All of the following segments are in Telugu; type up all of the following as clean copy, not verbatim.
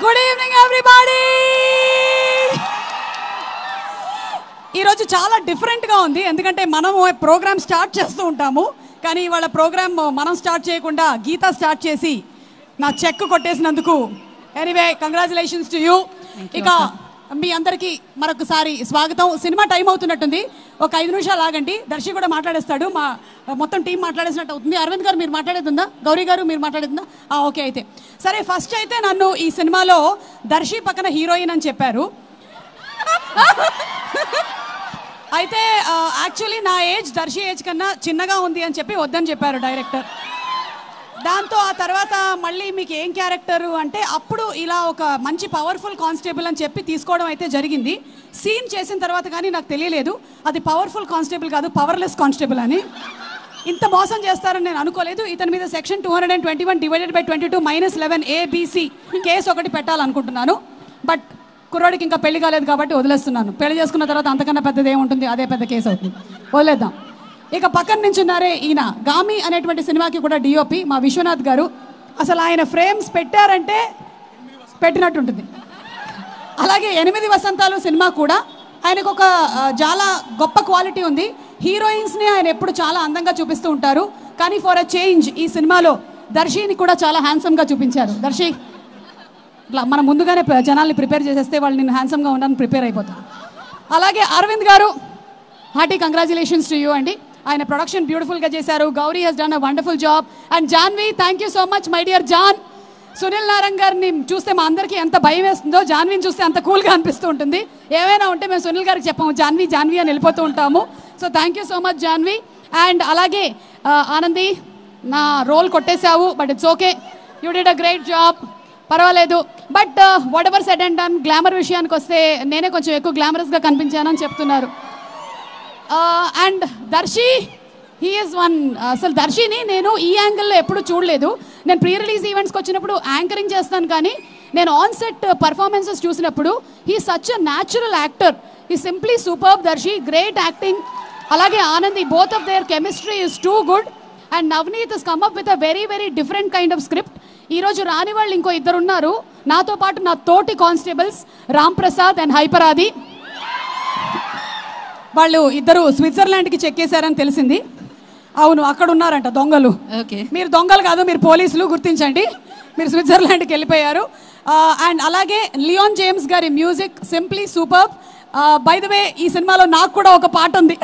Good evening everybody. ఈరోజు చాలా డిఫరెంట్గా ఉంది, ఎందుకంటే మనం ప్రోగ్రామ్ స్టార్ట్ చేస్తూ ఉంటాము, కానీ ఇవాళ ప్రోగ్రామ్ మనం స్టార్ట్ చేయకుండా గీత స్టార్ట్ చేసి నా చెక్ కొట్టేసినందుకు ఎనీవే కంగ్రాచులేషన్స్ టు యూ. ఇక మీ అందరికీ మరొకసారి స్వాగతం. సినిమా టైం అవుతున్నట్టుంది, ఒక 5 నిమిషాలు ఆగండి. దర్శి కూడా మాట్లాడేస్తాడు, మా మొత్తం టీం మాట్లాడేసినట్టు అవుతుంది. అరవింద్ గారు మీరు మాట్లాడేస్తుందా? గౌరీ గారు మీరు మాట్లాడేస్తుందా? ఓకే, అయితే సరే. ఫస్ట్ అయితే నన్ను ఈ సినిమాలో దర్శి పక్కన హీరోయిన్ అని చెప్పారు. అయితే యాక్చువల్లీ నా ఏజ్ దర్శి ఏజ్ కన్నా చిన్నగా ఉంది అని చెప్పి వద్దని చెప్పారు డైరెక్టర్. దాంతో ఆ తర్వాత మళ్ళీ మీకు ఏం క్యారెక్టరు అంటే అప్పుడు ఇలా ఒక మంచి పవర్ఫుల్ కానిస్టేబుల్ అని చెప్పి తీసుకోవడం అయితే జరిగింది. సీన్ చేసిన తర్వాత కానీ నాకు తెలియలేదు అది పవర్ఫుల్ కానిస్టేబుల్ కాదు, పవర్లెస్ కానిస్టేబుల్ అని. ఇంత మోసం చేస్తారని నేను అనుకోలేదు. ఇతని మీద సెక్షన్ 221/22 - 11ABC కేసు ఒకటి పెట్టాలనుకుంటున్నాను. బట్ కుర్రాడికి ఇంకా పెళ్లి కాలేదు కాబట్టి వదిలేస్తున్నాను. పెళ్లి చేసుకున్న తర్వాత అంతకన్నా పెద్దది ఏముంటుంది, అదే పెద్ద కేసు అవుతుంది, వదిలేద్దాం. ఇక పక్కన నుంచున్నారే ఈయన గామి అనేటువంటి సినిమాకి కూడా డిఓపి మా విశ్వనాథ్ గారు. అసలు ఆయన ఫ్రేమ్స్ పెట్టారంటే పెట్టినట్టుంటుంది. అలాగే 8 వసంతాలు సినిమా కూడా ఆయనకు ఒక చాలా గొప్ప క్వాలిటీ ఉంది. హీరోయిన్స్ని ఆయన ఎప్పుడు చాలా అందంగా చూపిస్తూ ఉంటారు, కానీ ఫర్ అ చేంజ్ ఈ సినిమాలో దర్శిని కూడా చాలా హ్యాండ్సమ్గా చూపించారు. దర్శి ఇట్లా మనం ముందుగానే జనాల్ని ప్రిపేర్ చేసేస్తే వాళ్ళు నేను హ్యాండ్సమ్గా ఉండడానికి ప్రిపేర్ అయిపోతాను. అలాగే అరవింద్ గారు, హార్టీ కంగ్రాచులేషన్స్ టు యూ అండి. ఆయన ప్రొడక్షన్ బ్యూటిఫుల్గా చేశారు. Gauri he's done a wonderful job. And Janhvi, thank you so much my dear Jaan. Sunil Narayana గారిని చూస్తే మా అందరికీ ఎంత భయం వేస్తుందో, జాన్విని చూస్తే అంత కూల్గా అనిపిస్తూ ఉంటుంది. ఏమైనా ఉంటే మేము సునీల్ గారికి చెప్పాము జాన్వి జాన్వి అని వెళ్ళిపోతూ ఉంటాము. So thank you so much Janvi. And అలాగే ఆనంది, నా రోల్ కొట్టేశావు, but it's okay, you did a great job, పర్వాలేదు. But whatever said and done, glamour విషయానికి వస్తే నేనే కొంచెం ఎక్కువ గ్లామరస్గా కనిపించానని చెప్తున్నారు. And Darshi, he is one. అసలు దర్శిని నేను ఈ యాంగిల్లో ఎప్పుడు చూడలేదు. నేను ప్రీ రిలీజ్ ఈవెంట్స్కి వచ్చినప్పుడు యాంకరింగ్ చేస్తాను, కానీ నేను ఆన్ సెట్ పర్ఫార్మెన్సెస్ చూసినప్పుడు he such a natural actor. He simply superb Darshi, great acting. అలాగే Anandi, both of their chemistry is too good. And Navneet has come up with a very very different kind of script. ఈరోజు రాని వాళ్ళు ఇంకో 2 ఉన్నారు నాతో పాటు, నా తోటి కానిస్టేబుల్స్ రామ్ ప్రసాద్ అండ్ హైపరాది. వాళ్ళు ఇద్దరు స్విట్జర్లాండ్కి చెక్కేశారని తెలిసింది. అవును, అక్కడ ఉన్నారంట దొంగలు. ఓకే, మీరు దొంగలు కాదు, మీరు పోలీసులు, గుర్తించండి. మీరు స్విట్జర్లాండ్కి వెళ్ళిపోయారు. అండ్ అలాగే లియోన్ జేమ్స్ గారి music simply super. By the way, ఈ సినిమాలో నాకు కూడా ఒక పాట ఉంది.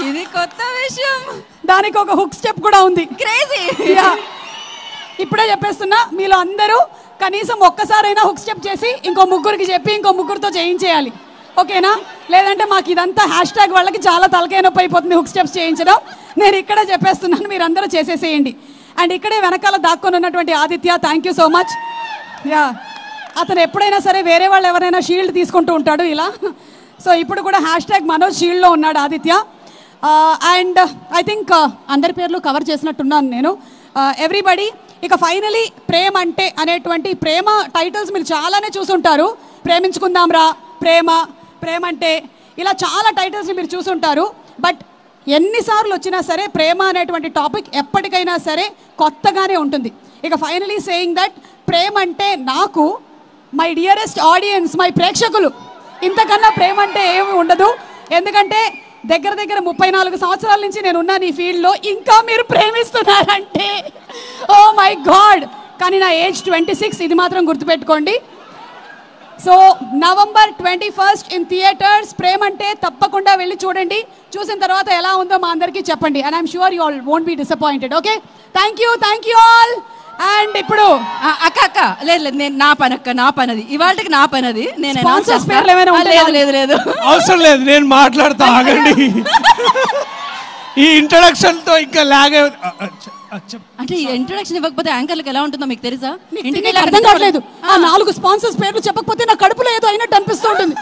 ఇది కొత్త విషయం, దానికి ఒక హుక్ స్టెప్ కూడా ఉంది. క్రేజీ. ఇప్పుడే చెప్పేస్తున్నా, మీలో అందరూ కనీసం ఒక్కసారైనా హుక్ స్టెప్ చేసి ఇంకో ముగ్గురికి చెప్పి ఇంకో ముగ్గురితో చేయించేయాలి, ఓకేనా? లేదంటే మాకు ఇదంతా హ్యాష్ట్యాగ్ వాళ్ళకి చాలా తలకాయ నొప్పి అయిపోతుంది హుక్ స్టెప్స్ చేయించడం. నేను ఇక్కడే చెప్పేస్తున్నాను, మీరు అందరూ చేసేసేయండి. అండ్ ఇక్కడే వెనకాల దాక్కొని ఉన్నటువంటి Aditya, thank you so much. అతను ఎప్పుడైనా సరే వేరే వాళ్ళు ఎవరైనా షీల్డ్ తీసుకుంటూ ఉంటాడు ఇలా. సో ఇప్పుడు కూడా హ్యాష్ట్యాగ్ మనోజ్ షీల్డ్లో ఉన్నాడు ఆదిత్య. అండ్ ఐ థింక్ అందరి పేర్లు కవర్ చేసినట్టున్నాను నేను, ఎవ్రీబడి. ఇక ఫైనలీ ప్రేమ అంటే అనేటువంటి ప్రేమ టైటిల్స్ మీరు చాలానే చూసుంటారు. ప్రేమించుకుందాం రా, ప్రేమ, ప్రేమ అంటే, ఇలా చాలా టైటిల్స్ మీరు చూసుంటారు. బట్ ఎన్నిసార్లు వచ్చినా సరే ప్రేమ అనేటువంటి టాపిక్ ఎప్పటికైనా సరే కొత్తగానే ఉంటుంది. ఇక ఫైనలీ సేయింగ్ దట్ ప్రేమ అంటే నాకు, మై డియరెస్ట్ ఆడియన్స్, మై ప్రేక్షకులు, ఇంతకన్నా ప్రేమ అంటే ఏమి ఉండదు. ఎందుకంటే దగ్గర దగ్గర 34 సంవత్సరాల నుంచి నేను ఉన్నాను ఈ ఫీల్డ్లో, ఇంకా మీరు ప్రేమిస్తున్నారంటే ఓ మై గాడ్. కానీ నా ఏజ్ 26, ఇది మాత్రం గుర్తుపెట్టుకోండి. So November 21 in theatres. ప్రేమ అంటే తప్పకుండా వెళ్ళి చూడండి. చూసిన తర్వాత ఎలా ఉందో మా అందరికీ చెప్పండి. And I'm sure you all won't be disappointed. Okay, thank you all. And ఇప్పుడు అక్క లేదు లేదు, నేను నా పనది ఇవాళకి నా పనది. నేను లేదు అవసరం లేదు, నేను మాట్లాడతా, ఆగండి. ఈ ఇంట్రడక్షన్ తో ఇంకా లాగే. అంటే ఈ ఇంట్రడక్షన్ ఇవ్వకపోతే యాంకర్లకు ఎలా ఉంటుందో మీకు తెలుసా? ఇంటికి అర్థం కావట్లేదు. ఆ 4 స్పాన్సర్స్ పేర్లు చెప్పకపోతే నా కడుపులో ఏదో అయినట్టు అనిపిస్తూ ఉంటుంది.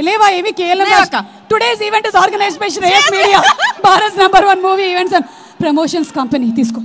లేవా ఏవి కేవలం. Today's event is organised by Shreyas media, Bharat number 1 movie events and promotions company. తీసుకో.